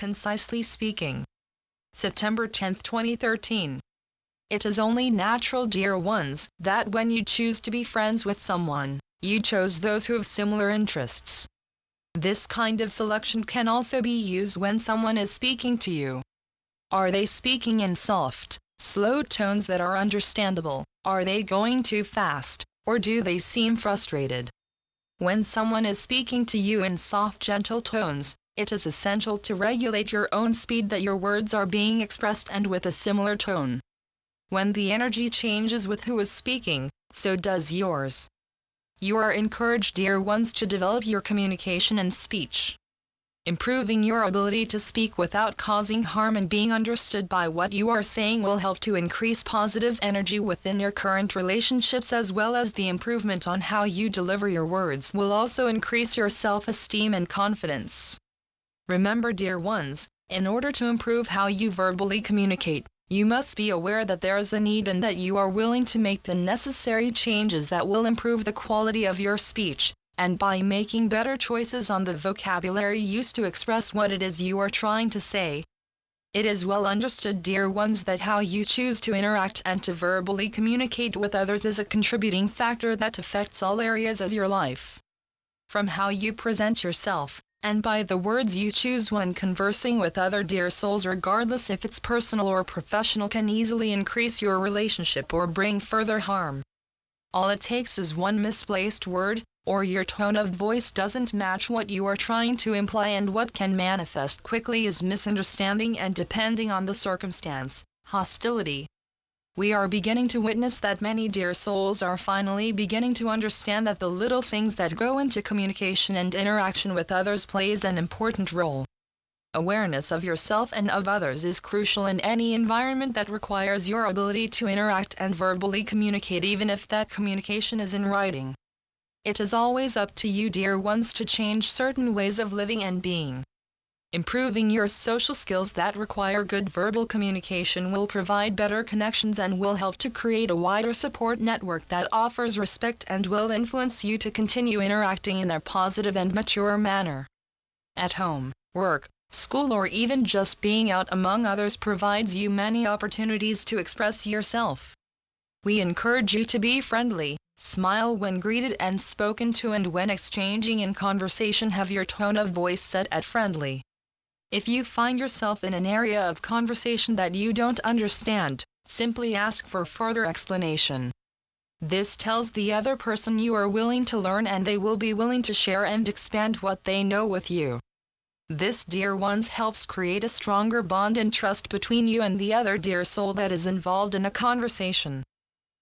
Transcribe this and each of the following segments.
Concisely speaking. September 10, 2013. It is only natural, dear ones, that when you choose to be friends with someone, you chose those who have similar interests. This kind of selection can also be used when someone is speaking to you. Are they speaking in soft, slow tones that are understandable? Are they going too fast, or do they seem frustrated? When someone is speaking to you in soft, gentle tones, it is essential to regulate your own speed that your words are being expressed and with a similar tone. When the energy changes with who is speaking, so does yours. You are encouraged, dear ones, to develop your communication and speech. Improving your ability to speak without causing harm and being understood by what you are saying will help to increase positive energy within your current relationships, as well as the improvement on how you deliver your words will also increase your self-esteem and confidence. Remember, dear ones, in order to improve how you verbally communicate, you must be aware that there is a need and that you are willing to make the necessary changes that will improve the quality of your speech, and by making better choices on the vocabulary used to express what it is you are trying to say. It is well understood, dear ones, that how you choose to interact and to verbally communicate with others is a contributing factor that affects all areas of your life. From how you present yourself, and by the words you choose when conversing with other dear souls, regardless if it's personal or professional, can easily increase your relationship or bring further harm. All it takes is one misplaced word, or your tone of voice doesn't match what you are trying to imply, and what can manifest quickly is misunderstanding and, depending on the circumstance, hostility. We are beginning to witness that many dear souls are finally beginning to understand that the little things that go into communication and interaction with others plays an important role. Awareness of yourself and of others is crucial in any environment that requires your ability to interact and verbally communicate, even if that communication is in writing. It is always up to you, dear ones, to change certain ways of living and being. Improving your social skills that require good verbal communication will provide better connections and will help to create a wider support network that offers respect and will influence you to continue interacting in a positive and mature manner. At home, work, school, or even just being out among others provides you many opportunities to express yourself. We encourage you to be friendly, smile when greeted and spoken to, and when exchanging in conversation have your tone of voice set at friendly. If you find yourself in an area of conversation that you don't understand, simply ask for further explanation. This tells the other person you are willing to learn, and they will be willing to share and expand what they know with you. This, dear ones, helps create a stronger bond and trust between you and the other dear soul that is involved in a conversation.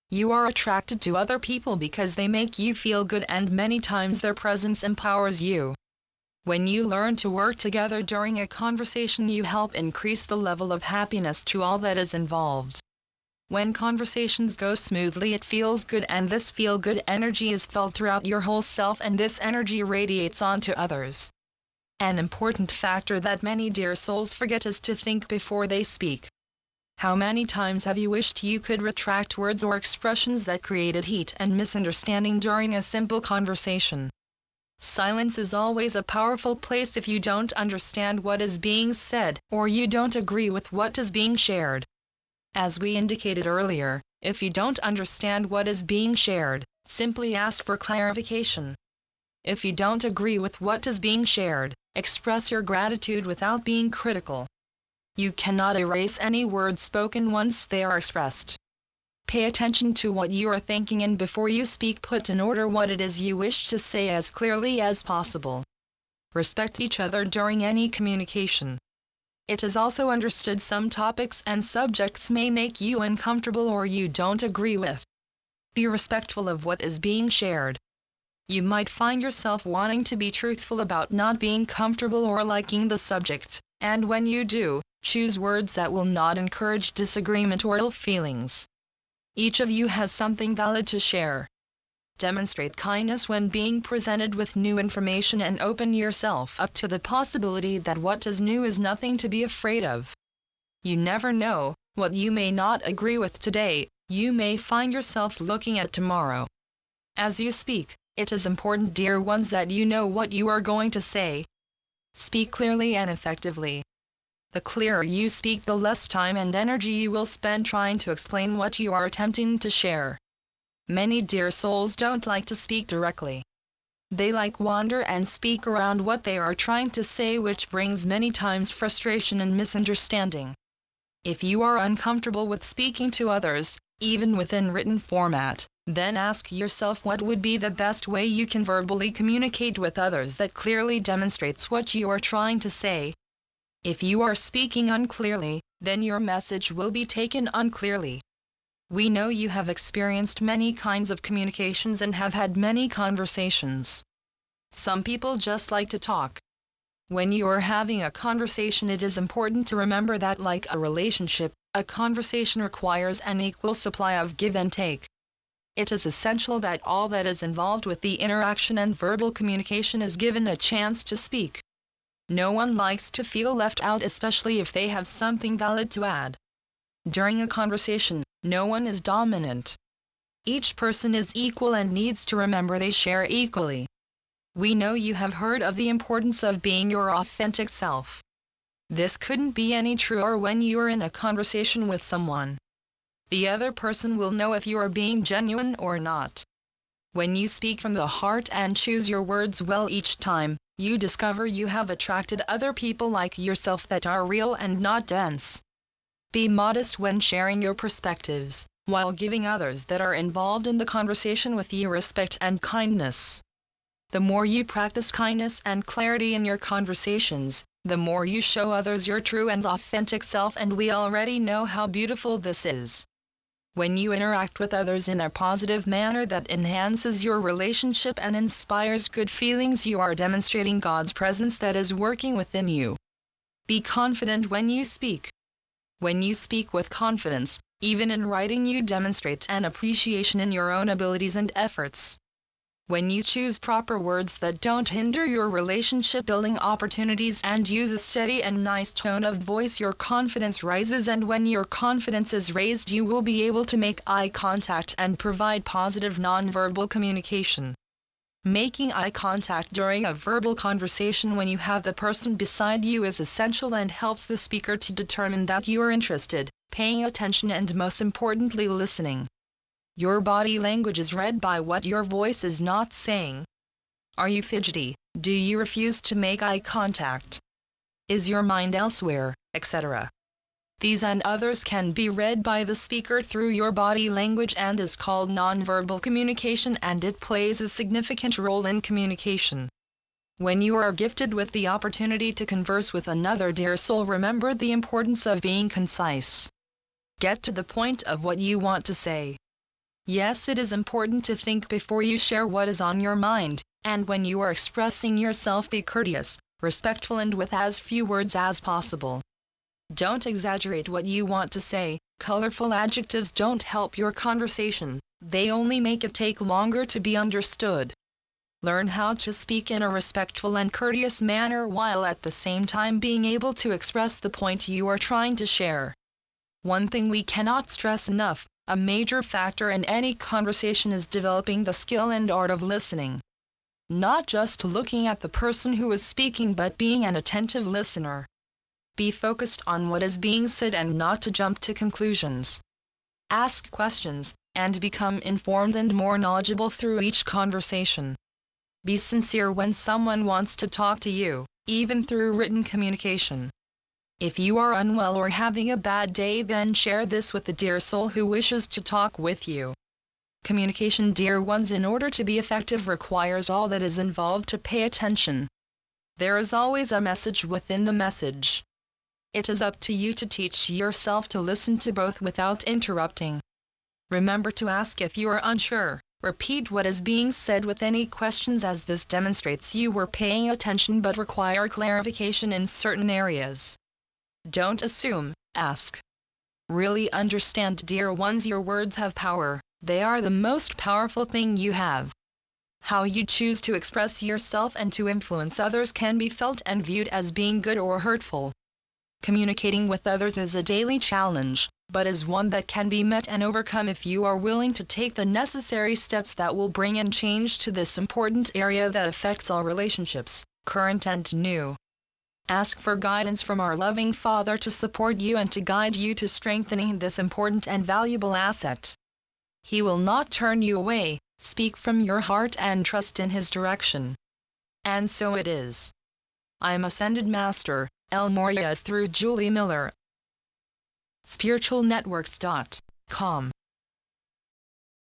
You are attracted to other people because they make you feel good, and many times their presence empowers you. When you learn to work together during a conversation, you help increase the level of happiness to all that is involved. When conversations go smoothly, it feels good, and this feel-good energy is felt throughout your whole self, and this energy radiates onto others. An important factor that many dear souls forget is to think before they speak. How many times have you wished you could retract words or expressions that created heat and misunderstanding during a simple conversation? Silence is always a powerful place if you don't understand what is being said, or you don't agree with what is being shared. As we indicated earlier, if you don't understand what is being shared, simply ask for clarification. If you don't agree with what is being shared, express your gratitude without being critical. You cannot erase any words spoken once they are expressed. Pay attention to what you are thinking, and before you speak, put in order what it is you wish to say as clearly as possible. Respect each other during any communication. It is also understood some topics and subjects may make you uncomfortable or you don't agree with. Be respectful of what is being shared. You might find yourself wanting to be truthful about not being comfortable or liking the subject, and when you do, choose words that will not encourage disagreement or ill feelings. Each of you has something valid to share. Demonstrate kindness when being presented with new information, and open yourself up to the possibility that what is new is nothing to be afraid of. You never know, what you may not agree with today, you may find yourself looking at tomorrow. As you speak, it is important, dear ones, that you know what you are going to say. Speak clearly and effectively. The clearer you speak, the less time and energy you will spend trying to explain what you are attempting to share. Many dear souls don't like to speak directly. They wander and speak around what they are trying to say, which brings many times frustration and misunderstanding. If you are uncomfortable with speaking to others, even within written format, then ask yourself what would be the best way you can verbally communicate with others that clearly demonstrates what you are trying to say. If you are speaking unclearly, then your message will be taken unclearly. We know you have experienced many kinds of communications and have had many conversations. Some people just like to talk. When you are having a conversation, it is important to remember that, like a relationship, a conversation requires an equal supply of give and take. It is essential that all that is involved with the interaction and verbal communication is given a chance to speak. No one likes to feel left out, especially if they have something valid to add. During a conversation, no one is dominant. Each person is equal and needs to remember they share equally. We know you have heard of the importance of being your authentic self. This couldn't be any truer when you are in a conversation with someone. The other person will know if you are being genuine or not. When you speak from the heart and choose your words well each time, you discover you have attracted other people like yourself that are real and not dense. Be modest when sharing your perspectives, while giving others that are involved in the conversation with you respect and kindness. The more you practice kindness and clarity in your conversations, the more you show others your true and authentic self, and we already know how beautiful this is. When you interact with others in a positive manner that enhances your relationship and inspires good feelings, you are demonstrating God's presence that is working within you. Be confident when you speak. When you speak with confidence, even in writing, you demonstrate an appreciation in your own abilities and efforts. When you choose proper words that don't hinder your relationship building opportunities and use a steady and nice tone of voice, your confidence rises, and when your confidence is raised, you will be able to make eye contact and provide positive nonverbal communication. Making eye contact during a verbal conversation when you have the person beside you is essential and helps the speaker to determine that you are interested, paying attention, and most importantly, listening. Your body language is read by what your voice is not saying. Are you fidgety? Do you refuse to make eye contact? Is your mind elsewhere, etc.? These and others can be read by the speaker through your body language and is called nonverbal communication, and it plays a significant role in communication. When you are gifted with the opportunity to converse with another dear soul, remember the importance of being concise. Get to the point of what you want to say. Yes, it is important to think before you share what is on your mind, and when you are expressing yourself, be courteous, respectful, and with as few words as possible. Don't exaggerate what you want to say. Colorful adjectives don't help your conversation, they only make it take longer to be understood. Learn how to speak in a respectful and courteous manner while at the same time being able to express the point you are trying to share. One thing we cannot stress enough, a major factor in any conversation is developing the skill and art of listening. Not just looking at the person who is speaking, but being an attentive listener. Be focused on what is being said and not to jump to conclusions. Ask questions, and become informed and more knowledgeable through each conversation. Be sincere when someone wants to talk to you, even through written communication. If you are unwell or having a bad day, then share this with the dear soul who wishes to talk with you. Communication, dear ones, in order to be effective, requires all that is involved to pay attention. There is always a message within the message. It is up to you to teach yourself to listen to both without interrupting. Remember to ask if you are unsure. Repeat what is being said with any questions, as this demonstrates you were paying attention but require clarification in certain areas. Don't assume, ask. Really understand, dear ones, your words have power. They are the most powerful thing you have. How you choose to express yourself and to influence others can be felt and viewed as being good or hurtful. Communicating with others is a daily challenge, but is one that can be met and overcome if you are willing to take the necessary steps that will bring in change to this important area that affects all relationships, current and new. Ask for guidance from our loving Father to support you and to guide you to strengthening this important and valuable asset. He will not turn you away. Speak from your heart and trust in His direction. And so it is. I am Ascended Master, El Morya through Julie Miller. spiritualnetworks.com